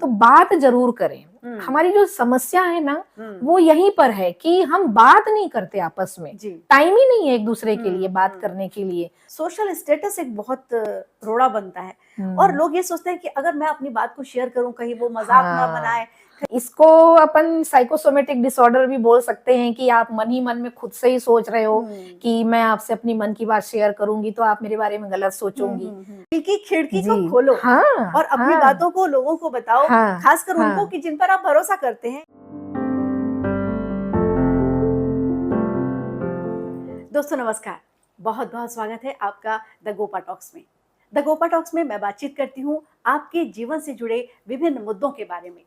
तो बात जरूर करें। हमारी जो समस्या है ना वो यहीं पर है कि हम बात नहीं करते आपस में, टाइम ही नहीं है एक दूसरे के लिए बात करने के लिए। सोशल स्टेटस एक बहुत रोड़ा बनता है और लोग ये सोचते हैं कि अगर मैं अपनी बात को शेयर करूं कहीं वो मजाक ना बनाए। इसको अपन साइकोसोमेटिक डिसऑर्डर भी बोल सकते हैं कि आप मन ही मन में खुद से ही सोच रहे हो कि मैं आपसे अपनी मन की बात शेयर करूंगी तो आप मेरे बारे में गलत सोचोगी। दिल की खिड़की को खोलो और अपनी बातों को लोगों को बताओ, खासकर उनको कि जिन पर आप भरोसा करते हैं। दोस्तों नमस्कार, बहुत बहुत स्वागत है आपका द गोपा टॉक्स में। द गोपा टॉक्स में मैं बातचीत करती हूँ आपके जीवन से जुड़े विभिन्न मुद्दों के बारे में।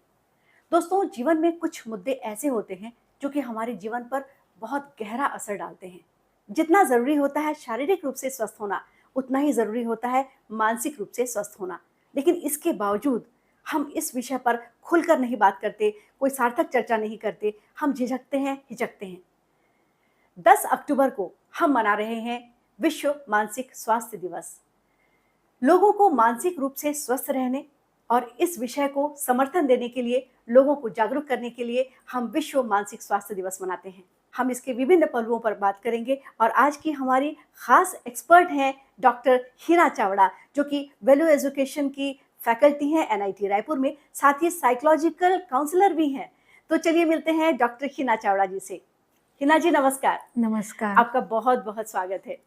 दोस्तों, जीवन में कुछ मुद्दे ऐसे होते हैं जो कि हमारे जीवन पर बहुत गहरा असर डालते हैं। जितना जरूरी होता है शारीरिक रूप से स्वस्थ होना, उतना ही जरूरी होता है मानसिक रूप से स्वस्थ होना। लेकिन इसके बावजूद हम इस विषय पर खुलकर नहीं बात करते, कोई सार्थक चर्चा नहीं करते, हम झिझकते हैं, हिचकते हैं। 10 अक्टूबर को हम मना रहे हैं विश्व मानसिक स्वास्थ्य दिवस। लोगों को मानसिक रूप से स्वस्थ रहने और इस विषय को समर्थन देने के लिए, लोगों को जागरूक करने के लिए हम विश्व मानसिक स्वास्थ्य दिवस मनाते हैं। हम इसके विभिन्न पहलुओं पर बात करेंगे और आज की हमारी खास एक्सपर्ट हैं डॉक्टर हिना चावड़ा, जो कि वैल्यू एजुकेशन की फैकल्टी हैं NIT रायपुर में, साथ ही साइकोलॉजिकल काउंसलर भी हैं। तो चलिए मिलते हैं डॉक्टर हिना चावड़ा जी से। हिना जी नमस्कार। नमस्कार, आपका बहुत बहुत स्वागत है।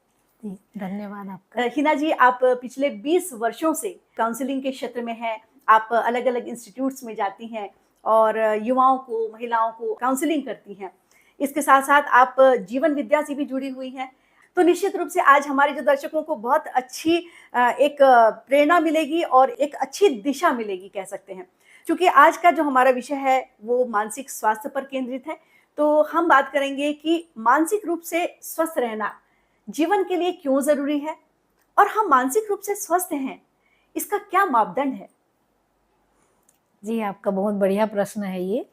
धन्यवाद आपका। हिना जी, आप पिछले 20 वर्षों से काउंसलिंग के क्षेत्र में हैं। आप अलग अलग इंस्टीट्यूट्स में जाती हैं और युवाओं को, महिलाओं को काउंसलिंग करती हैं। इसके साथ साथ आप जीवन विद्या से भी जुड़ी हुई हैं। तो निश्चित रूप से आज हमारे जो दर्शकों को बहुत अच्छी एक प्रेरणा मिलेगी और एक अच्छी दिशा मिलेगी कह सकते हैं, क्योंकि आज का जो हमारा विषय है वो मानसिक स्वास्थ्य पर केंद्रित है। तो हम बात करेंगे कि मानसिक रूप से स्वस्थ रहना जीवन के लिए क्यों जरूरी है और हम मानसिक रूप से स्वस्थ हैं, इसका क्या मापदंड है? जी, आपका बहुत बढ़िया प्रश्न है ये।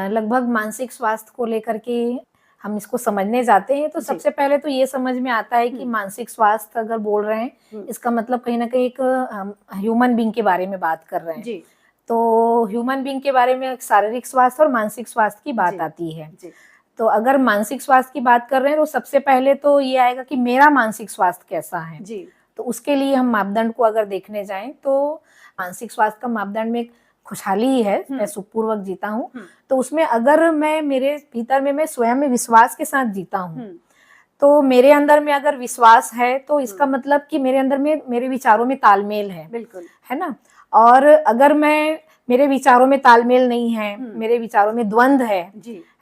लगभग मानसिक स्वास्थ्य को लेकर के हम इसको समझने जाते हैं तो सबसे पहले तो ये समझ में आता है कि मानसिक स्वास्थ्य अगर बोल रहे हैं, इसका मतलब कहीं ना कहीं एक ह्यूमन बीइंग के बारे में बात कर रहे हैं। तो ह्यूमन बीइंग के बारे में शारीरिक स्वास्थ्य और मानसिक स्वास्थ्य की बात आती है। तो अगर मानसिक स्वास्थ्य की बात कर रहे हैं तो सबसे पहले तो ये आएगा कि मेरा मानसिक स्वास्थ्य कैसा है। तो उसके लिए हम मापदंड को अगर देखने जाएं तो मानसिक स्वास्थ्य का मापदंड में खुशहाली ही है, मैं सुखपूर्वक जीता हूँ। तो उसमें अगर मैं मेरे भीतर में मैं स्वयं में विश्वास के साथ जीता हूँ, तो मेरे अंदर में अगर विश्वास है तो इसका मतलब कि मेरे अंदर में मेरे विचारों में तालमेल है, बिल्कुल है ना। और अगर मैं मेरे विचारों में तालमेल नहीं है, मेरे विचारों में द्वंद है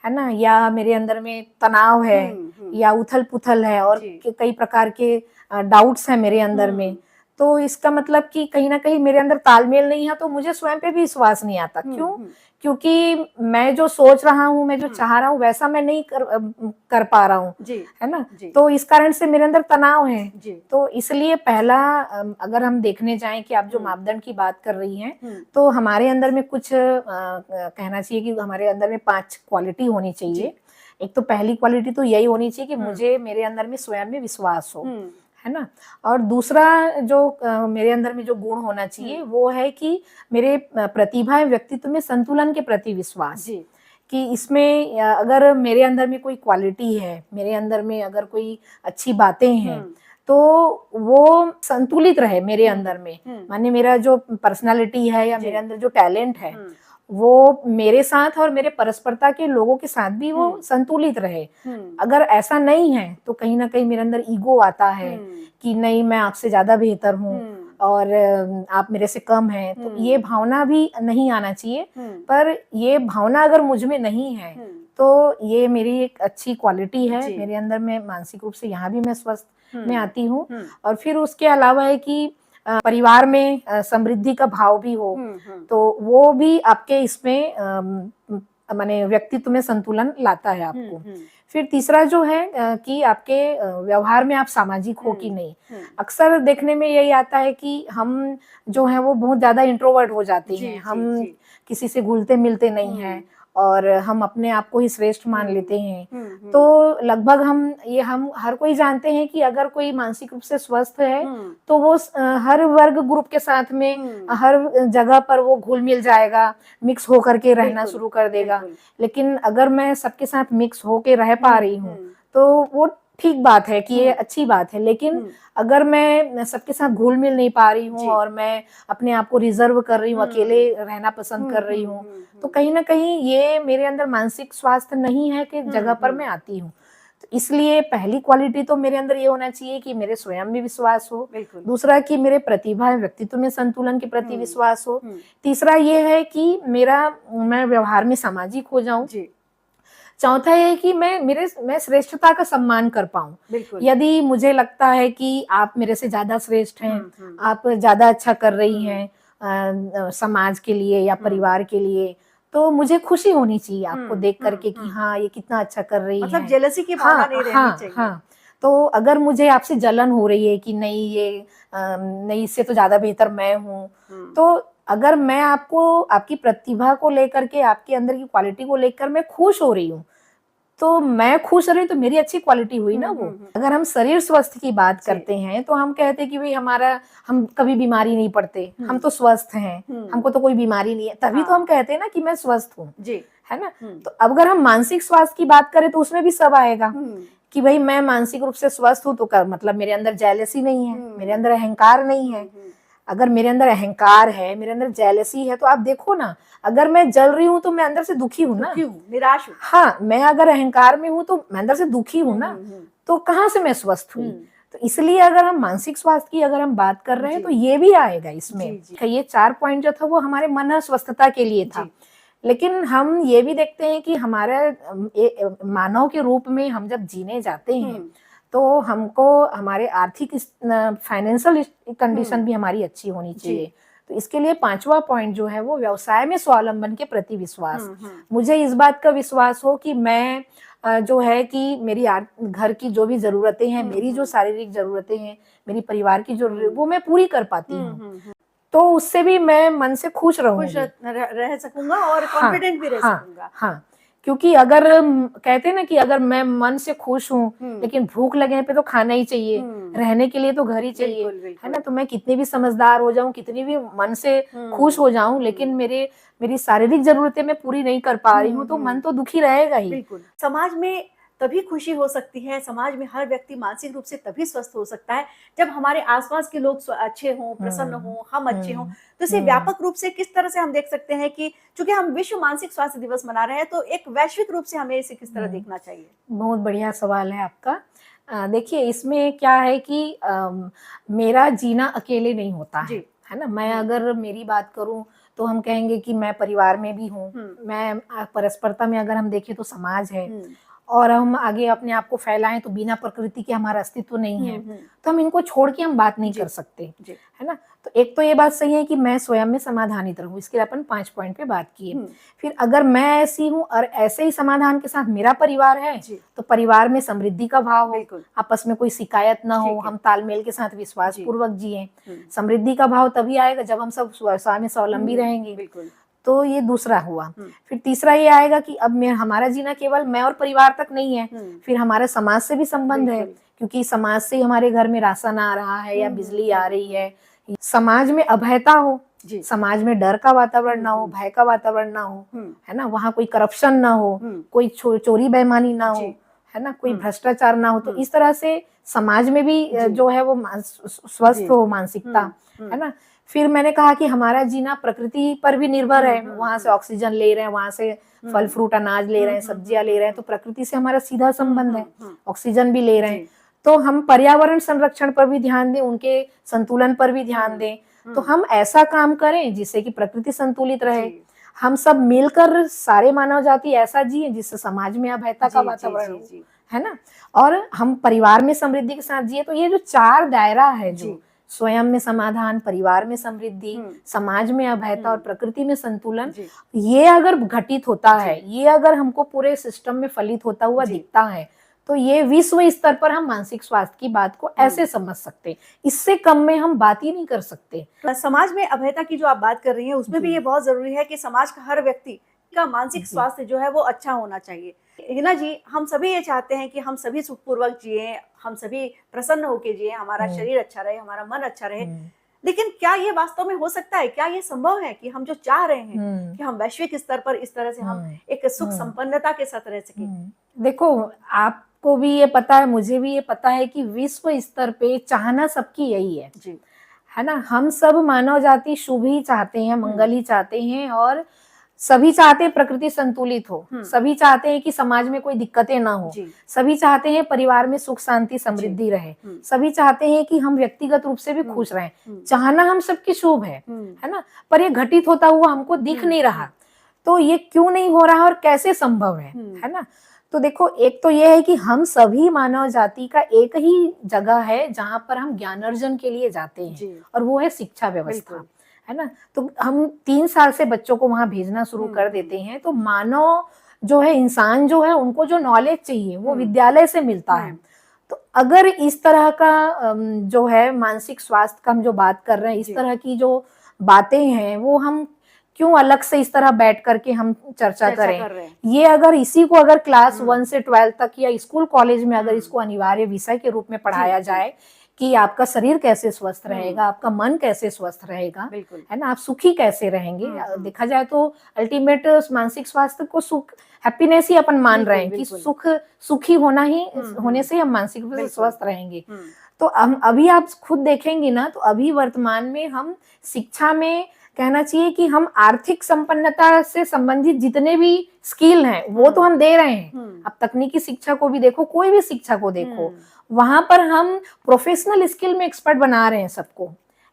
ना, या मेरे अंदर में तनाव है या उथल पुथल है और कई प्रकार के डाउट्स हैं मेरे अंदर में, तो इसका मतलब कि कहीं ना कहीं मेरे अंदर तालमेल नहीं है, तो मुझे स्वयं पे भी विश्वास नहीं आता। क्यों? क्योंकि मैं जो सोच रहा हूँ, मैं जो चाह रहा हूँ वैसा मैं नहीं कर पा रहा हूँ, है ना। तो इस कारण से मेरे अंदर तनाव है। तो इसलिए पहला अगर हम देखने जाएं कि आप जो मापदंड की बात कर रही हैं, तो हमारे अंदर में कुछ कहना चाहिए कि हमारे अंदर में 5 क्वालिटी होनी चाहिए। एक तो पहली क्वालिटी तो यही होनी चाहिए कि मुझे मेरे अंदर में स्वयं में विश्वास हो, है ना। और दूसरा जो मेरे अंदर में जो गुण होना चाहिए वो है कि मेरे प्रतिभा एवं व्यक्तित्व में संतुलन के प्रति विश्वास, कि इसमें अगर मेरे अंदर में कोई क्वालिटी है, मेरे अंदर में अगर कोई अच्छी बातें हैं, तो वो संतुलित रहे मेरे अंदर में। माने मेरा जो पर्सनालिटी है या मेरे अंदर जो टैलेंट है वो मेरे साथ और मेरे परस्परता के लोगों के साथ भी वो संतुलित रहे। अगर ऐसा नहीं है तो कहीं ना कहीं मेरे अंदर ईगो आता है कि नहीं, मैं आपसे ज्यादा बेहतर हूँ और आप मेरे से कम हैं, तो ये भावना भी नहीं आना चाहिए। पर ये भावना अगर मुझ में नहीं है तो ये मेरी एक अच्छी क्वालिटी है मेरे अंदर में, मानसिक रूप से यहाँ भी मैं स्वस्थ में आती हूँ। और फिर उसके अलावा है कि परिवार में समृद्धि का भाव भी हो, तो वो भी आपके इसमें माने व्यक्तित्व में संतुलन लाता है आपको। फिर तीसरा जो है कि आपके व्यवहार में आप सामाजिक हो कि नहीं। अक्सर देखने में यही आता है कि हम जो है वो बहुत ज्यादा इंट्रोवर्ट हो जाते हैं, हम किसी से घुलते मिलते नहीं हैं और हम अपने आप को ही श्रेष्ठ मान लेते हैं, हम्म, तो लगभग हम हर कोई जानते हैं कि अगर कोई मानसिक रूप से स्वस्थ है तो वो हर वर्ग ग्रुप के साथ में हर जगह पर वो घुल मिल जाएगा, मिक्स होकर के रहना बिल्कुल, शुरू कर देगा। बिल्कुल। लेकिन अगर मैं सबके साथ मिक्स होके रह पा रही हूँ हम्म, तो वो ठीक बात है कि ये हम्म, अच्छी बात है। लेकिन हम्म, अगर मैं सबके साथ घुल मिल नहीं पा रही हूँ जी। और मैं अपने आप को रिजर्व कर रही हूँ, अकेले रहना पसंद कर रही हूँ, तो कहीं ना कहीं ये मेरे अंदर मानसिक स्वास्थ्य नहीं है कि जगह पर मैं आती हूँ। तो इसलिए पहली क्वालिटी तो मेरे अंदर ये होना चाहिए कि मेरे स्वयं में विश्वास हो, बिल्कुल। दूसरा कि मेरे प्रतिभा एवं व्यक्तित्व में संतुलन के प्रति विश्वास हो, हम्म, तीसरा ये है कि मैं व्यवहार में सामाजिक हो जाऊं, जी, चौथा ये है कि मैं श्रेष्ठता का सम्मान कर पाऊं। बिल्कुल। यदि मुझे लगता है कि आप मेरे से ज्यादा श्रेष्ठ हैं, हम्म, आप ज्यादा अच्छा कर रही हम्म, हैं समाज के लिए या परिवार के लिए, तो मुझे खुशी होनी चाहिए आपको देख करके कि हाँ ये कितना अच्छा कर रही मतलब है। जेलसी की भावना हाँ नहीं रहनी हाँ चाहिए। हाँ। तो अगर मुझे आपसे जलन हो रही है कि नहीं ये नहीं, इससे तो ज्यादा बेहतर मैं हूँ, तो अगर मैं आपको आपकी प्रतिभा को लेकर के, आपके अंदर की क्वालिटी को लेकर मैं खुश हो रही हूँ, तो मैं खुश रही तो मेरी अच्छी क्वालिटी हुई ना वो। अगर हम शरीर स्वस्थ की बात करते हैं तो हम कहते हैं कि भाई हम कभी बीमारी नहीं पड़ते, हम तो स्वस्थ हैं, हमको तो कोई बीमारी नहीं है, तभी तो हम कहते हैं ना कि मैं स्वस्थ हूँ, जी। है ना। तो अगर हम मानसिक स्वास्थ्य की बात करें तो उसमें भी सब आएगा कि भाई मैं मानसिक रूप से स्वस्थ हूँ तो मतलब मेरे अंदर जेलसी नहीं है, मेरे अंदर अहंकार नहीं है। अगर मेरे अंदर अहंकार है, मेरे अंदर जेलसी है, तो आप देखो ना, अगर मैं जल रही हूँ तो मैं अंदर से दुखी हूँ ना, निराश हूँ। हाँ, मैं अगर अहंकार में हूँ तो मैं अंदर से दुखी हूँ ना, तो कहाँ से मैं स्वस्थ हुई। तो इसलिए अगर हम मानसिक स्वास्थ्य की अगर हम बात कर रहे हैं तो ये भी आएगा इसमें। ये 4 पॉइंट जो था वो हमारे मन स्वस्थता के लिए था। लेकिन हम ये भी देखते हैं कि हमारे मानव के रूप में हम जब जीने जाते हैं तो हमको हमारे आर्थिक फाइनेंशियल कंडीशन भी हमारी अच्छी होनी चाहिए। तो इसके लिए 5वां पॉइंट जो है वो व्यवसाय में स्वावलंबन के प्रति विश्वास। मुझे इस बात का विश्वास हो कि मैं जो है कि मेरी घर की जो भी जरूरतें हैं, मेरी जो शारीरिक जरूरतें हैं, मेरी परिवार की जरूरत, वो मैं पूरी कर पाती हूँ, तो उससे भी मैं मन से खुश रहूंगी, रह सकूंगा और कॉन्फिडेंट भी रह सकूंगा। हाँ, क्योंकि अगर कहते हैं ना कि अगर मैं मन से खुश हूँ लेकिन भूख लगने पे तो खाना ही चाहिए, रहने के लिए तो घर ही चाहिए, है ना। तो मैं कितनी भी समझदार हो जाऊं, कितनी भी मन से खुश हो जाऊं, लेकिन मेरी शारीरिक जरूरतें मैं पूरी नहीं कर पा रही हूँ तो मन तो दुखी रहेगा ही। बिल्कुल। समाज में तभी खुशी हो सकती है, समाज में हर व्यक्ति मानसिक रूप से तभी स्वस्थ हो सकता है जब हमारे आसपास के लोग अच्छे हों, प्रसन्न हों, हम अच्छे हों। तो इसे व्यापक रूप से किस तरह से हम देख सकते हैं कि चूंकि हम विश्व मानसिक स्वास्थ्य दिवस मना रहे हैं, तो एक वैश्विक रूप से हमें इसे किस तरह देखना चाहिए? बहुत बढ़िया सवाल है आपका। देखिए, इसमें क्या है कि मेरा जीना अकेले नहीं होता है ना। मैं अगर मेरी बात करूं तो हम कहेंगे कि मैं परिवार में भी हूँ, मैं परस्परता में अगर हम देखें तो समाज है, और हम आगे अपने आप को फैलाएं तो बिना प्रकृति के हमारा अस्तित्व नहीं है। तो हम इनको छोड़ के हम बात नहीं कर सकते, है ना। तो एक तो ये बात सही है कि मैं स्वयं में समाधानित रहूं, इसके लिए अपन 5 पॉइंट पे बात की है। फिर अगर मैं ऐसी हूँ और ऐसे ही समाधान के साथ मेरा परिवार है तो परिवार में समृद्धि का भाव हो, आपस में कोई शिकायत ना हो, हम तालमेल के साथ विश्वास पूर्वक जिए। समृद्धि का भाव तभी आएगा जब हम सब स्वयं में स्वावलंबी रहेंगे। तो ये दूसरा हुआ। फिर तीसरा ये आएगा कि अब हमारा जीना केवल मैं और परिवार तक नहीं है, फिर हमारे समाज से भी संबंध है, क्योंकि समाज से हमारे घर में राशन आ रहा है या बिजली आ रही है। समाज में अभयता हो, समाज में डर का वातावरण ना हो, भय का वातावरण ना हो, है ना। वहाँ कोई करप्शन ना हो, कोई चोरी बेईमानी ना हो, है ना, कोई भ्रष्टाचार ना हो। तो इस तरह से समाज में भी जो है वो स्वस्थ हो मानसिकता, है ना। फिर मैंने कहा कि हमारा जीना प्रकृति पर भी निर्भर है, वहां से ऑक्सीजन ले रहे हैं, वहां से फल फ्रूट अनाज ले रहे हैं, सब्जियां ले रहे हैं, तो प्रकृति से हमारा सीधा संबंध है, ऑक्सीजन भी ले रहे हैं। तो हम पर्यावरण संरक्षण पर भी ध्यान दें, उनके संतुलन पर भी ध्यान दें। तो हम ऐसा काम करें जिससे कि प्रकृति संतुलित रहे। हम सब मिलकर सारे मानव जाति ऐसा जिए जिससे समाज में अभयता का वातावरण हो, है ना, और हम परिवार में समृद्धि के साथ जिए। तो ये जो 4 दायरा है, जो स्वयं में समाधान, परिवार में समृद्धि, समाज में अभयता और प्रकृति में संतुलन, ये अगर घटित होता है, ये अगर हमको पूरे सिस्टम में फलित होता हुआ दिखता है, तो ये विश्व स्तर पर हम मानसिक स्वास्थ्य की बात को ऐसे समझ सकते हैं। इससे कम में हम बात ही नहीं कर सकते। समाज में अभयता की जो आप बात कर रही हैं, उसमें भी ये बहुत जरूरी है कि समाज का हर व्यक्ति का मानसिक जी। स्वास्थ्य जो है वो अच्छा होना चाहिए। हिना जी, हम सभी ये चाहते हैं कि हम सभी सुखपूर्वक जिएँ, हम सभी प्रसन्न होके जिएँ, हमारा हुँ, शरीर अच्छा रहे, हमारा मन अच्छा रहे। हुँ, लेकिन क्या ये वास्तव में हो सकता है? क्या ये संभव है कि हम जो चाह रहे हैं हुँ, कि हम वैश्विक स्तर पर इस तरह से हम हुँ, एक सुख हुँ, संपन्नता के साथ रह सकें? देखो, आपको भी ये पता है, मुझे भी ये पता है कि विश्व स्तर पे चाहना सबकी यही जी। है ना? हम सब मानव जाति शुभ ही चाहते हैं, हुँ, मंगल ही चाहते हैं और सभी चाहते हैं प्रकृति संतुलित हो, हुँ, सभी चाहते हैं कि समाज में कोई दिक्कतें ना हो, जी, सभी चाहते हैं परिवार में सुख शांति जी। समृद्धि रहे, हुँ, सभी चाहते हैं कि हम व्यक्तिगत रूप से भी हुँ, खुश रहें। हुँ, चाहना हम सबकी शुभ हुँ, है ना? पर ये घटित होता हुआ हमको दिख हुँ, नहीं हुँ, रहा। तो ये क्यों नहीं हो रहा और कैसे संभव हुँ, है ना? तो देखो, एक तो ये है कि हम सभी मानव जाति का एक ही जगह है जहाँ पर हम ज्ञानार्जन के लिए जाते हैं जी, और वो है शिक्षा व्यवस्था, बिल्कुल। है ना? तो हम 3 साल से बच्चों को वहाँ भेजना शुरू हुँ, कर हुँ, देते हैं, तो मानव जो है, इंसान जो है, उनको जो नॉलेज चाहिए वो हुँ, विद्यालय से मिलता है। हुँ, तो अगर इस तरह का जो है मानसिक स्वास्थ्य का हम जो बात कर रहे हैं, इस जी, तरह की जो बातें हैं, वो हम क्यों अलग से इस तरह बैठ कर के हम चर्चा चर्चा करें? कर रहे हैं। ये अगर इसी को अगर क्लास हुँ, 1 से 12 तक या स्कूल कॉलेज में अगर हुँ, इसको अनिवार्य विषय के रूप में जी, पढ़ाया जी, जाए कि आपका शरीर कैसे स्वस्थ हुँ, रहेगा, आपका मन कैसे स्वस्थ रहेगा, बिल्कुल। है ना? आप सुखी कैसे रहेंगे? हुँ, हुँ, देखा जाए तो अल्टीमेट मानसिक स्वास्थ्य को सुख, हैप्पीनेस ही अपन मान रहे बिल्कुल, हैं कि बिल्कुल। सुखी होना ही, हुँ, होने हुँ, से हम मानसिक रूप से बिल्कुल। स्वस्थ रहेंगे। हुँ, तो हम अभी आप खुद देखेंगी ना, तो अभी वर्तमान में हम शिक्षा में कहना चाहिए कि हम आर्थिक संपन्नता से संबंधित जितने भी स्किल हैं, वो तो हुँ, हम दे रहे हैं। हुँ, आप तकनीकी शिक्षा को भी देखो, कोई भी शिक्षा को देखो, हुँ, वहाँ पर हम प्रोफेशनल स्किल में एक्सपर्ट बना रहे हैं सबको।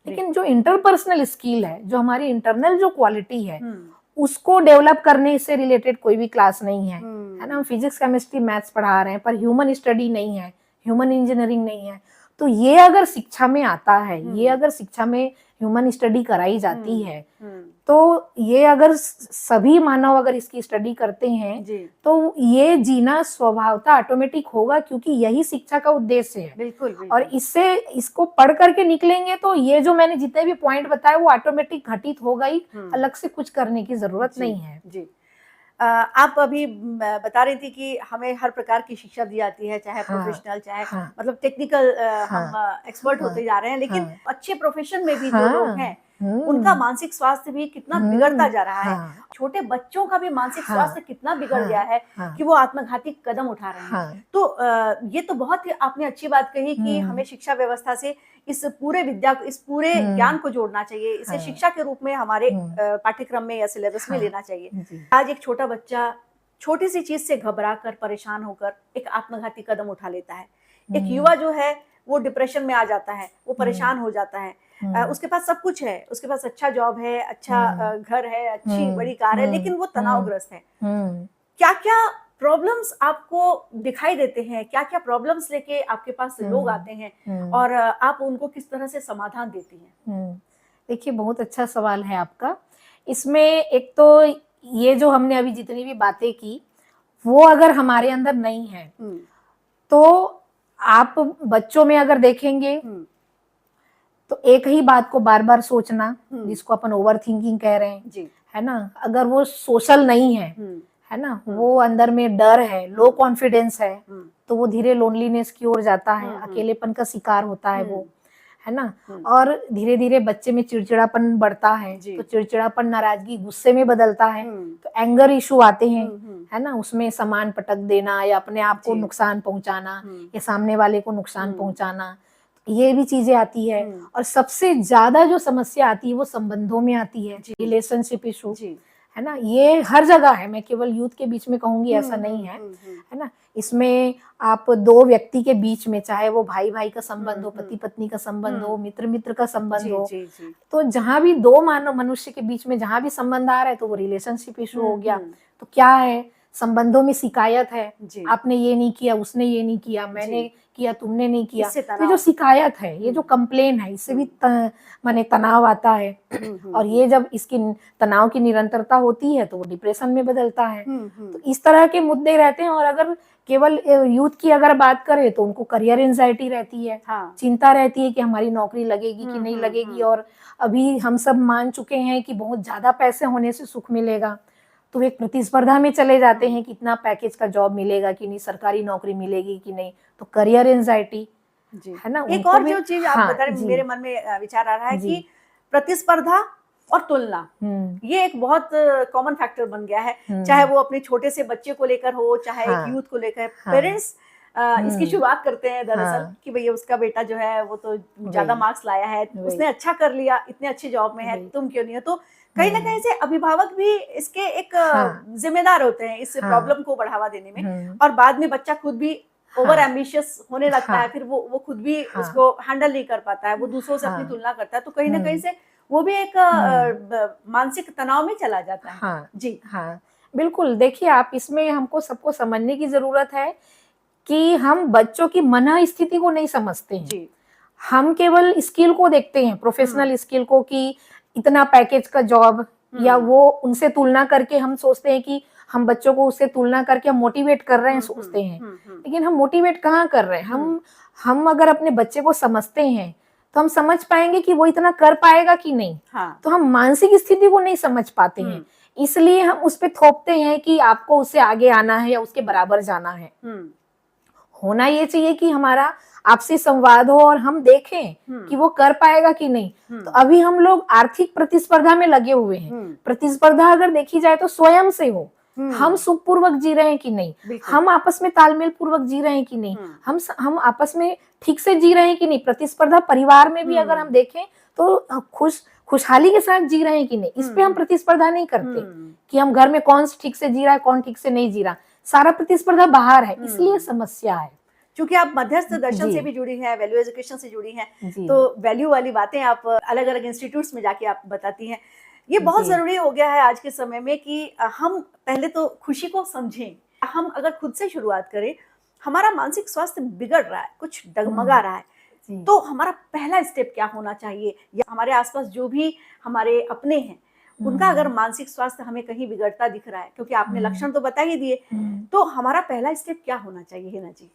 लेकिन बिल्कुल। जो इंटरपर्सनल स्किल है, जो हमारी इंटरनल जो क्वालिटी है, हुँ, उसको डेवलप करने से रिलेटेड कोई भी क्लास नहीं है ना? हम हुँ, फिजिक्स, केमिस्ट्री, मैथ्स पढ़ा रहे हैं, पर ह्यूमन स्टडी नहीं है, ह्यूमन इंजीनियरिंग नहीं है। तो ये अगर शिक्षा में आता है, ये हुँ, अगर शिक्षा में ह्यूमन स्टडी कराई जाती हुँ, है, हुँ, तो ये अगर सभी मानव अगर इसकी स्टडी करते हैं, जी, तो ये जीना स्वभावतः ऑटोमेटिक होगा, क्योंकि यही शिक्षा का उद्देश्य है। बिल्कुल, और बिल्कुल। इससे इसको पढ़ करके निकलेंगे तो ये जो मैंने जितने भी पॉइंट बताए वो ऑटोमेटिक घटित होगा ही, हुँ, अलग से कुछ करने की ज़रूरत जी, नहीं है। जी। आप अभी बता रही थी कि हमें हर प्रकार की शिक्षा दी जाती है, चाहे हाँ, प्रोफ़ेशनल, चाहे हाँ, मतलब टेक्निकल हम हाँ, एक्सपर्ट हाँ, होते जा रहे हैं, लेकिन हाँ, अच्छे प्रोफ़ेशन में भी जो लोग हाँ, हैं, उनका हुँ, मानसिक स्वास्थ्य भी कितना बिगड़ता जा रहा है। हाँ, छोटे बच्चों का भी मानसिक स्वास्थ्य हाँ, कितना बिगड़ गया हाँ, है हाँ, कि वो आत्मघाती कदम उठा रहे हैं। हाँ, तो ये तो बहुत ही आपने अच्छी बात कही कि हमें हुँ, शिक्षा व्यवस्था से इस पूरे ज्ञान हुँ, को जोड़ना चाहिए, इसे हाँ, शिक्षा के रूप में हमारे हुँ, पाठ्यक्रम में या सिलेबस में हाँ, लेना चाहिए। जी, आज एक छोटा बच्चा छोटी-सी चीज़ से घबरा कर, परेशान होकर एक आत्मघाती कदम उठा लेता है। एक हुँ, युवा जो है, वो डिप्रेशन में आ जाता है, वो हुँ, परेशान हो जाता है। हुँ, उसके पास सब कुछ है, उसके पास अच्छा जॉब है, अच्छा हुँ, घर है, अच्छी हुँ, बड़ी कार है, हुँ, लेकिन वो हुँ, तनावग्रस्त है। हुँ, क्या-क्या प्रॉब्लम्स आपको दिखाई देते हैं? क्या-क्या प्रॉब्लम्स लेके आपके पास लोग हुँ, आते हैं हुँ, और आप उनको किस तरह से समाधान देती हैं? हुँ। देखिए, बहुत अच्छा सवाल है आपका। इसमें एक तो ये जो हमने अभी जितनी भी बातें की, वो अगर हमारे अंदर नहीं है, हुँ, तो आप बच्चों में अगर देखेंगे, हुँ, तो एक ही बात को बार-बार सोचना, हुँ, जिसको अपन ओवरथिंकिंग कह रहे हैं, जी। है ना? अगर वो सोशल नहीं हुँ, है ना? हुँ, वो अंदर में डर है, लो हुँ, कॉन्फिडेंस है, हुँ, तो वो धीरे लोनलीनेस की ओर जाता है, हुँ, हुँ, अकेलेपन का शिकार होता है वो, हुँ, है ना? हुँ, और धीरे-धीरे बच्चे में चिड़चिड़ापन बढ़ता है, जी। तो चिड़चिड़ापन नाराज़गी गुस्से में बदलता है, हुँ, तो एंगर इश्यू आते हैं, हुँ, हुँ, है ना? उसमें सामान पटक देना या अपने आप को जी। नुकसान पहुँचाना हुँ, या सामने वाले को नुकसान हुँ, पहुँचाना, ये भी चीज़ें आती है। हुँ, और सबसे ज़्यादा जो समस्या आती है, वो संबंधों में आती है, जी, रिलेशनशिप इश्यू, जी। है ना? ये हर जगह है, मैं केवल यूथ के बीच में कहूँगी हुँ, ऐसा नहीं हुँ, है, हुँ, हुँ, है ना? इसमें आप 2 व्यक्ति के बीच में, चाहे वो भाई-भाई का संबंध हुँ, हो, हुँ, पति-पत्नी का संबंध हो, हुँ। मित्र-मित्र का संबंध जी, हो, जी, जी। तो जहाँ भी 2 मानव मनुष्य के बीच में जहाँ भी संबंध आ रहा है, तो वो रिलेशनशिप इश्यू हुँ, हो गया। हुँ। तो क्या है, संबंधों में शिकायत है, जी, आपने ये नहीं किया, उसने ये नहीं किया, मैंने जी। किया, तुमने नहीं किया। इससे तो ये जो तनाव। शिकायत है, ये हुँ, जो कंप्लेन है, इससे भी हुँ, माने तनाव आता है। हुँ, हुँ, और हुँ। ये जब इसकी तनाव की निरंतरता होती है, तो वो डिप्रेशन में बदलता है। हुँ, तो हुँ। इस तरह के मुद्दे रहते हैं। और अगर केवल यूथ की अगर बात करें, तो उनको करियर एंग्जायटी रहती है, हाँ। चिंता रहती है कि हमारी नौकरी लगेगी कि हुँ, नहीं हुँ, लगेगी। हुँ। और अभी हम सब मान चुके हैं कि बहुत ज़्यादा पैसे होने से सुख मिलेगा। तो वे एक प्रतिस्पर्धा में चले जाते हैं कि इतना पैकेज का जॉब मिलेगा कि नहीं, सरकारी नौकरी मिलेगी कि नहीं, तो करियर एंजाइटी जी। है ना, एक उनको और भी। जो चीज आप हाँ बता रहे जी मेरे मन में विचार आ रहा है जी। कि प्रतिस्पर्धा और तुलना, हम्म ये एक बहुत कॉमन फैक्टर बन गया है, चाहे हम्म वो अपने छोटे से बच्चे को लेकर हो, चाहे एक हाँ यूथ को लेकर। हाँ पेरेंट्स इसकी हम्म शुरुआत करते हैं दरअसल हाँ कि भैया उसका बेटा जो है वो तो ज्यादा वही मार्क्स लाया है, वही उसने अच्छा कर लिया, इतने अच्छे जॉब में है, वही तुम क्यों नहीं हो। तो कहीं ना कहीं हम्म से अभिभावक भी इसके एक हाँ जिम्मेदार होते हैं इस हाँ प्रॉब्लम को बढ़ावा देने में। हम्म और बाद में बच्चा खुद भी ओवर हाँ एम्बिशियस होने लगता हाँ है, फिर वो खुद भी हाँ उसको हैंडल नहीं कर पाता है, वो दूसरों से अपनी हाँ तुलना करता है, तो कहीं ना कहीं हम्म से वो भी एक हम्म मानसिक तनाव में चला जाता है। हाँ जी। हाँ बिल्कुल। देखिए, आप इसमें हमको सबको समझने की जरूरत है कि हम बच्चों की मन स्थिति को नहीं समझते हैं। जी। हम केवल स्किल को देखते हैं, हम्म प्रोफेशनल स्किल को, कि इतना पैकेज का जॉब, या हम्म वो उनसे तुलना करके हम सोचते हैं कि हम बच्चों को उससे तुलना करके हम मोटिवेट कर रहे हैं, सोचते हैं। हम्म। लेकिन हम मोटिवेट कहाँ कर रहे हैं? हम्म हम अगर अपने बच्चे को समझते हैं तो हम समझ पाएंगे कि वो इतना कर पाएगा कि नहीं। हाँ। तो हम मानसिक स्थिति को नहीं समझ पाते हैं, इसलिए हम उस पे थोपते हैं कि आपको उससे आगे आना है या उसके बराबर जाना है। होना ये चाहिए कि हमारा आपसी संवाद हो और हम देखें कि वो कर पाएगा कि नहीं। तो अभी हम लोग आर्थिक प्रतिस्पर्धा में लगे हुए हैं। प्रतिस्पर्धा अगर देखी जाए तो स्वयं से हो, हम सुखपूर्वक जी रहे हैं कि नहीं, बिल्कुल। हम आपस में तालमेल पूर्वक जी रहे हैं कि नहीं, हम आपस में ठीक से जी रहे हैं कि नहीं। प्रतिस्पर्धा परिवार में भी अगर हम देखें तो खुशहाली के साथ जी रहे हैं कि नहीं, इस पे हम प्रतिस्पर्धा नहीं करते कि हम घर में कौन ठीक से जी रहा है, कौन ठीक से नहीं जी रहा। सारा प्रतिस्पर्धा बाहर है, इसलिए समस्या है। क्योंकि आप मध्यस्थ दर्शन जी से भी जुड़ी हैं, वैल्यू एजुकेशन से जुड़ी हैं, जी तो वैल्यू वाली बातें आप अलग अलग इंस्टीट्यूट्स में जाके आप बताती हैं। ये बहुत जी जरूरी हो गया है आज के समय में कि हम पहले तो खुशी को समझें। हम अगर खुद से शुरुआत करें, हमारा मानसिक स्वास्थ्य बिगड़ रहा है, कुछ डगमगा रहा है, जी तो हमारा पहला स्टेप क्या होना चाहिए? या हमारे आसपास जो भी हमारे अपने हैं, उनका अगर मानसिक स्वास्थ्य हमें कहीं बिगड़ता दिख रहा है, क्योंकि आपने लक्षण तो बता ही दिए, तो हमारा पहला स्टेप क्या होना चाहिए हिना जी?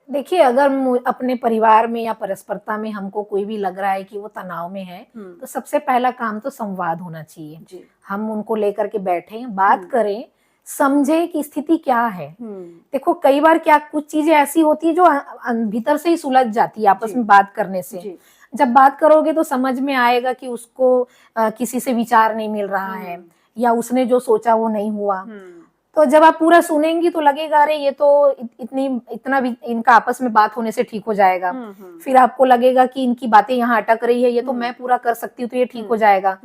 देखिए, अगर अपने परिवार में या परस्परता में हमको कोई भी लग रहा है कि वो तनाव में है, तो सबसे पहला काम तो संवाद होना चाहिए। जी। हम उनको लेकर के बैठे, बात करें, समझे कि स्थिति क्या है। देखो, कई बार क्या कुछ चीजें ऐसी होती है जो भीतर से ही सुलझ जाती है आपस में बात करने से। जी। जब बात करोगे तो समझ में आएगा कि उसको किसी से विचार नहीं मिल रहा है, या उसने जो सोचा वो नहीं हुआ। तो जब आप पूरा सुनेंगी तो लगेगा अरे ये तो इतना भी इनका आपस में बात होने से ठीक हो जाएगा। फिर आपको लगेगा कि इनकी बातें यहाँ अटक रही है, ये तो मैं पूरा कर सकती हूँ, तो ये ठीक हो जाएगा।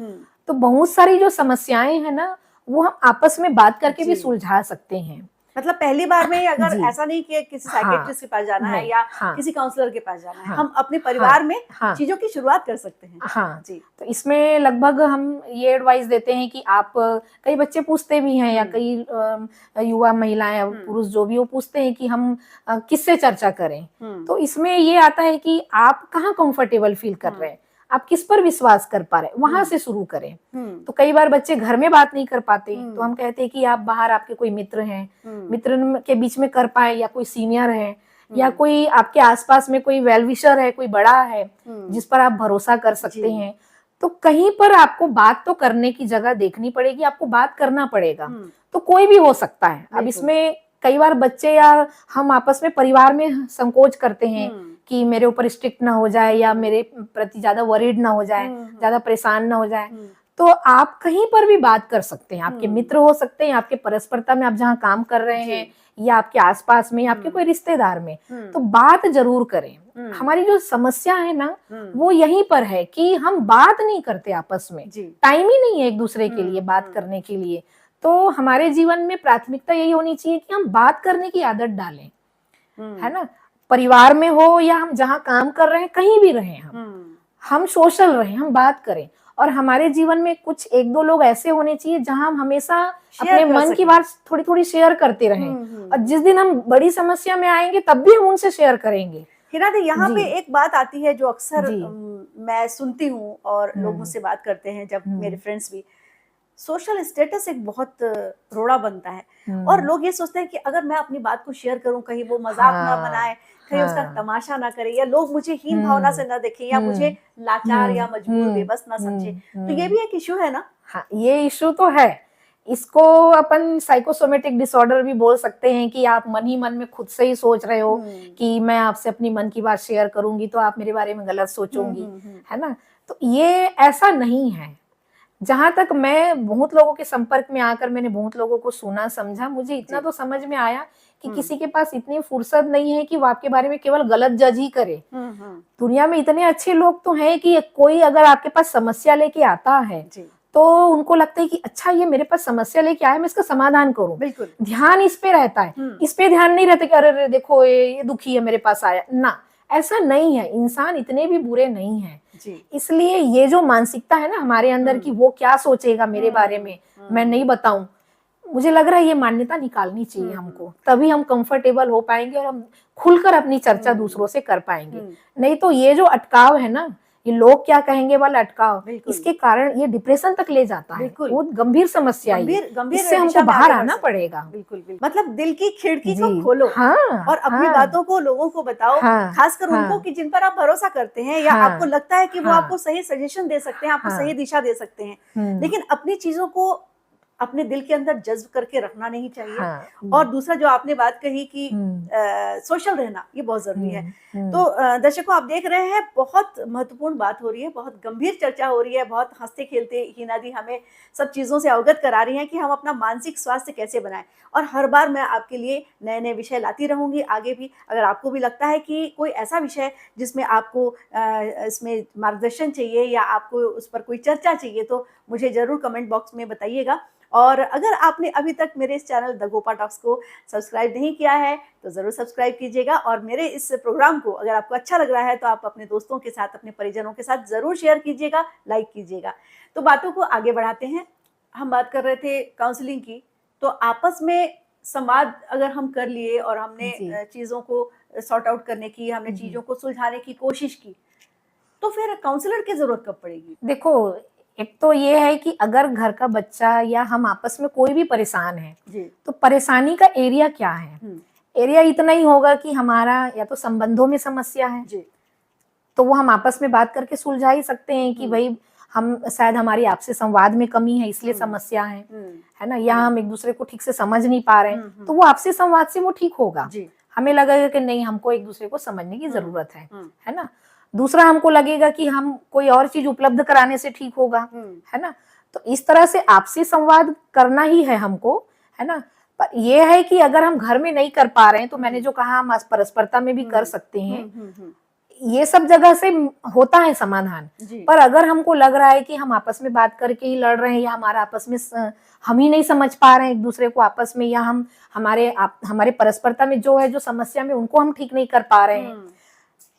तो बहुत सारी जो समस्याएं हैं ना, वो हम आपस में बात करके भी सुलझा सकते हैं। मतलब पहली बार में अगर जी। ऐसा नहीं कि किसी साइकियाट्रिस्ट के पास जाना है या किसी काउंसलर के पास जाना है, हम अपने परिवार में चीजों की शुरुआत कर सकते हैं। हाँ जी। तो इसमें लगभग हम ये एडवाइस देते हैं कि आप, कई बच्चे पूछते भी हैं या कई युवा महिलाएं या पुरुष जो भी, वो पूछते हैं कि हम किससे चर्चा करें। तो इसमें ये आता है कि आप कहाँ कंफर्टेबल फील कर रहे हैं, आप किस पर विश्वास कर पा रहे हैं, वहां से शुरू करें। तो कई बार बच्चे घर में बात नहीं कर पाते, तो हम कहते हैं कि आप बाहर, आपके कोई मित्र हैं, मित्र के बीच में कर पाए, या कोई सीनियर है, या कोई आपके आसपास में कोई वेल विशर है, कोई बड़ा है जिस पर आप भरोसा कर सकते हैं। तो कहीं पर आपको बात तो करने की जगह देखनी पड़ेगी, आपको बात करना पड़ेगा। तो कोई भी हो सकता है। अब इसमें कई बार बच्चे या हम आपस में परिवार में संकोच करते हैं कि मेरे ऊपर स्ट्रिक्ट ना हो जाए, या मेरे प्रति ज्यादा वरीड ना हो जाए, ज्यादा परेशान ना हो जाए। तो आप कहीं पर भी बात कर सकते हैं, आपके मित्र हो सकते हैं, आपके परस्परता में, आप जहाँ काम कर रहे हैं, या आपके आसपास में, आपके कोई रिश्तेदार में, तो बात जरूर करें। हमारी जो समस्या है ना, वो यहीं पर है कि हम बात नहीं करते आपस में, टाइम ही नहीं है एक दूसरे के लिए बात करने के लिए। तो हमारे जीवन में प्राथमिकता यही होनी चाहिए कि हम बात करने की आदत डालें, है ना। परिवार में हो या हम जहाँ काम कर रहे हैं, कहीं भी रहें, हम सोशल रहें, हम बात करें। और हमारे जीवन में कुछ एक दो लोग ऐसे होने चाहिए जहां हम हमेशा अपने मन की बात थोड़ी थोड़ी शेयर करते रहें। और जिस दिन हम बड़ी समस्या में आएंगे तब भी हम उनसे शेयर करेंगे। हिना दी, यहाँ पे एक बात आती है जो अक्सर मैं सुनती हूँ और लोग मुझसे बात करते हैं, जब मेरे फ्रेंड्स भी, सोशल स्टेटस एक बहुत रोड़ा बनता है। और लोग ये सोचते हैं कि अगर मैं अपनी बात को शेयर करूं, कहीं वो मजाक ना बनाए, कहीं उसका तमाशा ना करे, या लोग मुझे हीन भावना से ना देखें, या मुझे लाचार या मजबूर बेबस ना समझे। तो ये भी एक इशू है ना? हाँ, ये इशू तो है। इसको अपन साइकोसोमेटिक डिसऑर्डर भी बोल सकते हैं कि आप मन ही मन में खुद से ही सोच रहे हो कि मैं आपसे अपनी मन की बात शेयर करूंगी तो आप मेरे बारे में गलत सोचोगी, है ना। तो ये ऐसा नहीं है। जहां तक मैं बहुत लोगों के संपर्क में आकर मैंने बहुत लोगों को सुना समझा, मुझे इतना तो समझ में आया कि किसी के पास इतनी फुर्सत नहीं है कि वो आपके बारे में केवल गलत जज ही करे। दुनिया में इतने अच्छे लोग तो हैं कि कोई अगर आपके पास समस्या लेके आता है तो उनको लगता है कि अच्छा ये मेरे पास समस्या लेके आया, मैं इसका समाधान करूं। बिल्कुल ध्यान इस पे रहता है, इस पे ध्यान नहीं रहता कि अरे देखो ये दुखी है मेरे पास आया ना, ऐसा नहीं है। इंसान इतने भी बुरे नहीं है। इसलिए ये जो मानसिकता है ना हमारे अंदर की वो क्या सोचेगा मेरे बारे में, मैं नहीं बताऊं, मुझे लग रहा है ये मान्यता निकालनी चाहिए हमको, तभी हम कंफर्टेबल हो पाएंगे और हम खुलकर अपनी चर्चा दूसरों से कर पाएंगे। नहीं तो ये जो अटकाव है ना, ये लोग क्या कहेंगे वाला अटकाव, इसके कारण ये डिप्रेशन तक ले जाता है। बहुत गंभीर समस्या है, इससे हमको बाहर आना पड़ेगा। बिल्कुल मतलब दिल की खिड़की को खोलो और अपनी हाँ, बातों को लोगों को बताओ, खासकर उनको कि जिन पर आप भरोसा करते हैं या आपको लगता है कि वो आपको सही सजेशन दे सकते हैं, आपको सही दिशा दे सकते हैं। लेकिन अपनी चीजों को अपने दिल के अंदर जज्ब करके रखना नहीं चाहिए। और दूसरा जो आपने बात कही कि सोशल रहना, ये बहुत जरूरी है। तो दर्शकों आप देख रहे हैं बहुत महत्वपूर्ण बात हो रही है, बहुत गंभीर चर्चा हो रही है, बहुत हंसते खेलते हिना दी हमें सब चीजों से अवगत करा रही हैं कि हम अपना मानसिक स्वास्थ्य कैसे बनाएं। और हर बार मैं आपके लिए नए नए विषय लाती रहूंगी आगे भी। अगर आपको भी लगता है कि कोई ऐसा विषय जिसमें आपको इसमें मार्गदर्शन चाहिए या आपको उस पर कोई चर्चा चाहिए तो मुझे जरूर कमेंट बॉक्स में बताइएगा। और अगर आपने अभी तक मेरे इस चैनल द गोपा टॉक्स को सब्सक्राइब नहीं किया है तो ज़रूर सब्सक्राइब कीजिएगा। और मेरे इस प्रोग्राम को अगर आपको अच्छा लग रहा है तो आप अपने दोस्तों के साथ, अपने परिजनों के साथ ज़रूर शेयर कीजिएगा, लाइक कीजिएगा। तो बातों को आगे बढ़ाते हैं। हम बात कर रहे थे काउंसलिंग की, तो आपस में संवाद अगर हम कर लिए और हमने चीज़ों को सॉर्ट आउट करने की, हमने चीज़ों को सुलझाने की कोशिश की, तो फिर काउंसलर की ज़रूरत कब पड़ेगी? देखो, एक तो ये है कि अगर घर का बच्चा या हम आपस में कोई भी परेशान है तो परेशानी का एरिया क्या है। एरिया इतना ही होगा कि हमारा या तो संबंधों में समस्या है तो वो हम आपस में बात करके सुलझा ही सकते हैं कि भाई हम शायद हमारी आपसे संवाद में कमी है इसलिए समस्या है ना, या हम एक दूसरे को ठीक से समझ नहीं पा रहे हैं तो वो आपसी संवाद से वो ठीक होगा। हमें लगेगा कि नहीं, हमको एक दूसरे को समझने की जरूरत है ना। दूसरा, हमको लगेगा कि हम कोई और चीज उपलब्ध कराने से ठीक होगा, है ना। तो इस तरह से आपसी संवाद करना ही है हमको, है ना। पर ये है कि अगर हम घर में नहीं कर पा रहे हैं तो मैंने जो कहा हम परस्परता में भी कर सकते हैं। ये सब जगह से होता है समाधान। पर अगर हमको लग रहा है कि हम आपस में बात करके ही लड़ रहे हैं या हमारा आपस में हम ही नहीं समझ पा रहे हैं एक दूसरे को आपस में, या हम हमारे परस्परता में जो है जो समस्या में उनको हम ठीक नहीं कर पा रहे हैं,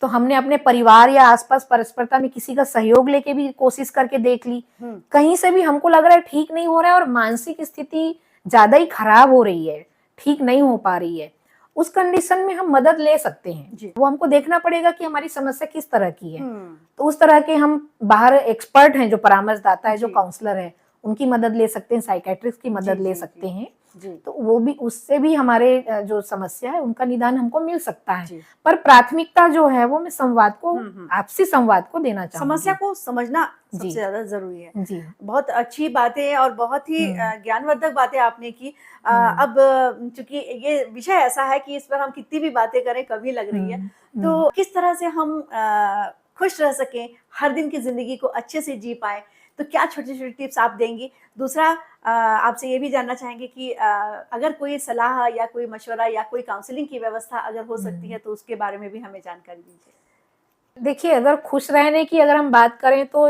तो हमने अपने परिवार या आसपास परस्परता में किसी का सहयोग लेके भी कोशिश करके देख ली, कहीं से भी हमको लग रहा है ठीक नहीं हो रहा है और मानसिक स्थिति ज्यादा ही खराब हो रही है, ठीक नहीं हो पा रही है, उस कंडीशन में हम मदद ले सकते हैं। वो हमको देखना पड़ेगा कि हमारी समस्या किस तरह की है। तो उस तरह के हम बाहर एक्सपर्ट हैं जो परामर्शदाता है, जो काउंसलर है, उनकी मदद ले सकते हैं, साइकेट्रिस्ट की मदद ले सकते हैं। तो वो भी, उससे भी हमारे जो समस्या है उनका निदान हमको मिल सकता है। पर प्राथमिकता जो है वो मैं संवाद को, आपसी संवाद को देना चाहूंगी। समस्या को समझना सबसे ज्यादा जरूरी है। बहुत अच्छी बातें और बहुत ही ज्ञानवर्धक बातें आपने की। अब चूंकि ये विषय ऐसा है कि इस पर हम कितनी भी बातें करें कभी लग रही है, तो किस तरह से हम खुश रह सकें, हर दिन की जिंदगी को अच्छे से जी पाए, तो क्या छोटी छोटी टिप्स आप देंगी? दूसरा, आपसे ये भी जानना चाहेंगे कि अगर कोई सलाह या कोई मशवरा या कोई काउंसलिंग की व्यवस्था अगर हो सकती है तो उसके बारे में भी हमें जानकारी दीजिए। देखिए, अगर खुश रहने की अगर हम बात करें तो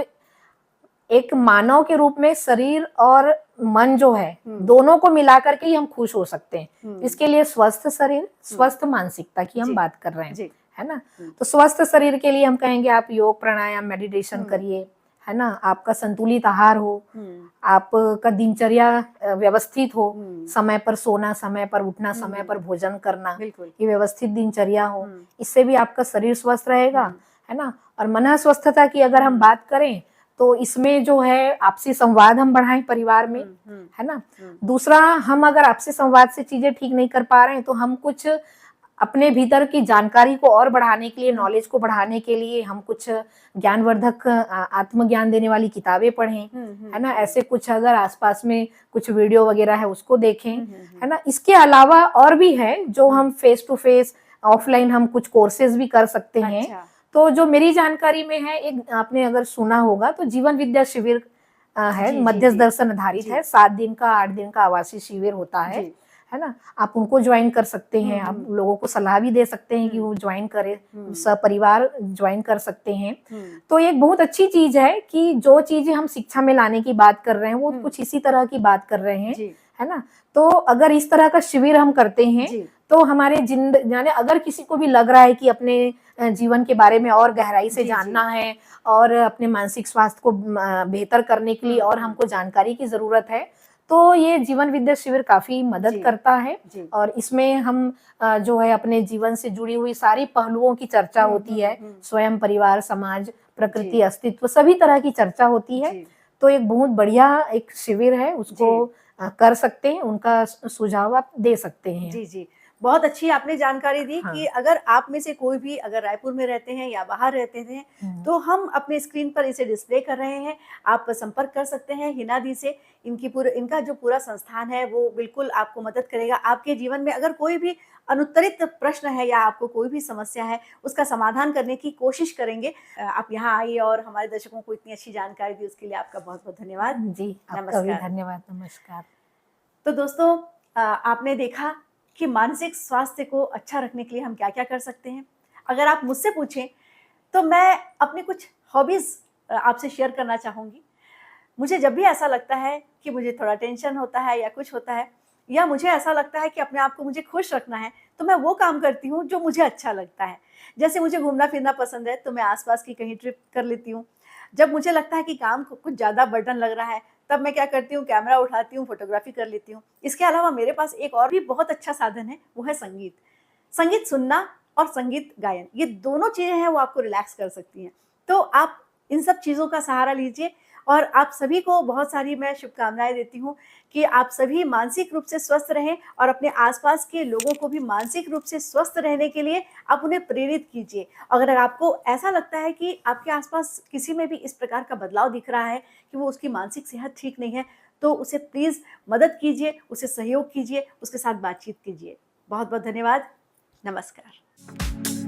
एक मानव के रूप में शरीर और मन जो है दोनों को मिलाकर के ही हम खुश हो सकते हैं। इसके लिए स्वस्थ शरीर, स्वस्थ मानसिकता की हम बात कर रहे हैं, है ना। तो स्वस्थ शरीर के लिए हम कहेंगे आप योग, प्राणायाम, मेडिटेशन करिए, है ना। आपका संतुलित आहार हो, आपका दिनचर्या व्यवस्थित हो, समय पर सोना, समय पर उठना, समय पर भोजन करना, ये व्यवस्थित दिनचर्या हो, इससे भी आपका शरीर स्वस्थ रहेगा, है ना। और मन स्वस्थता की अगर हम बात करें तो इसमें जो है आपसी संवाद हम बढ़ाएं परिवार में, है ना। दूसरा, हम अगर आपसी संवाद से चीजें ठीक नहीं कर पा रहे हैं तो हम कुछ अपने भीतर की जानकारी को और बढ़ाने के लिए, नॉलेज को बढ़ाने के लिए हम कुछ ज्ञानवर्धक आत्मज्ञान देने वाली किताबें पढ़ें, है ना। ऐसे कुछ अगर आसपास में कुछ वीडियो वगैरह है उसको देखें, है ना। इसके अलावा और भी है जो हम फेस टू फेस ऑफलाइन हम कुछ कोर्सेज भी कर सकते हैं। अच्छा। तो जो मेरी जानकारी में है, एक आपने अगर सुना होगा तो जीवन विद्या शिविर है, जी, मध्यस्थ जी, दर्शन आधारित जी। है, 7 दिन का 8 दिन का आवासीय शिविर होता जी। है ना। आप उनको ज्वाइन कर सकते हैं, आप लोगों को सलाह भी दे सकते हैं कि वो ज्वाइन करें, सपरिवार ज्वाइन कर सकते हैं। तो ये एक बहुत अच्छी चीज है कि जो चीजें हम शिक्षा में लाने की बात कर रहे हैं वो कुछ इसी तरह की बात कर रहे हैं, जी। है ना। तो अगर इस तरह का शिविर हम करते हैं जी। तो हमारे यानी अगर किसी को भी लग रहा है कि अपने जीवन के बारे में और गहराई से जी, जानना है और अपने मानसिक स्वास्थ्य को बेहतर करने के लिए और हमको जानकारी की जरूरत है, तो ये जीवन विद्या शिविर काफी मदद जी। करता है। जी। और इसमें हम जो है अपने जीवन से जुड़ी हुई सारी पहलुओं की चर्चा होती है, स्वयं, परिवार, समाज, जी। प्रकृति, अस्तित्व, सभी तरह की चर्चा होती है। जी। तो एक बहुत बढ़िया एक शिविर है, उसको कर सकते हैं, उनका सुझाव आप दे सकते हैं। जी, जी। बहुत अच्छी आपने जानकारी दी हाँ। कि अगर आप में से कोई भी अगर रायपुर में रहते हैं या बाहर रहते हैं, तो हम अपने स्क्रीन पर इसे डिस्प्ले कर रहे हैं। आप संपर्क कर सकते हैं हिना दी से। इनका जो पूरा संस्थान है वो बिल्कुल आपको मदद करेगा। आपके जीवन में अगर कोई भी अनुत्तरित प्रश्न है या आपको कोई भी समस्या है, उसका समाधान करने की कोशिश करेंगे। आप यहाँ आइए और हमारे दर्शकों को इतनी अच्छी जानकारी दी, उसके लिए आपका बहुत-बहुत धन्यवाद। जी, आपका भी नमस्कार। धन्यवाद। नमस्कार। तो दोस्तों, आपने देखा कि मानसिक स्वास्थ्य को अच्छा रखने के लिए हम क्या-क्या कर सकते हैं। अगर आप मुझसे पूछें तो मैं अपनी कुछ हॉबीज़ आपसे शेयर करना चाहूँगी। मुझे जब भी ऐसा लगता है कि मुझे थोड़ा टेंशन होता है या कुछ होता है, या मुझे ऐसा लगता है कि अपने आप को मुझे खुश रखना है, तो मैं वो काम करती हूँ जो मुझे अच्छा लगता है। जैसे मुझे घूमना-फिरना पसंद है, तो मैं आस-पास की कहीं ट्रिप कर लेती हूँ। जब मुझे लगता है कि काम को कुछ ज़्यादा बर्डन लग रहा है, तब मैं क्या करती हूँ, कैमरा उठाती हूँ, फ़ोटोग्राफ़ी कर लेती हूँ। इसके अलावा मेरे पास एक और भी बहुत अच्छा साधन है, वो है संगीत। संगीत सुनना और संगीत गायन, ये दोनों चीज़ें हैं वो आपको रिलैक्स कर सकती हैं। तो आप इन सब चीज़ों का सहारा लीजिए और आप सभी को बहुत सारी मैं शुभकामनाएँ देती हूँ कि आप सभी मानसिक रूप से स्वस्थ रहें और अपने आस-पास के लोगों को भी मानसिक रूप से स्वस्थ रहने के लिए आप उन्हें प्रेरित कीजिए। अगर आपको ऐसा लगता है कि आपके आस-पास किसी में भी इस प्रकार का बदलाव दिख रहा है कि वो उसकी मानसिक सेहत ठीक नहीं है, तो उसे प्लीज़ मदद कीजिए, उसे सहयोग कीजिए, उसके साथ बातचीत कीजिए। बहुत-बहुत धन्यवाद। नमस्कार।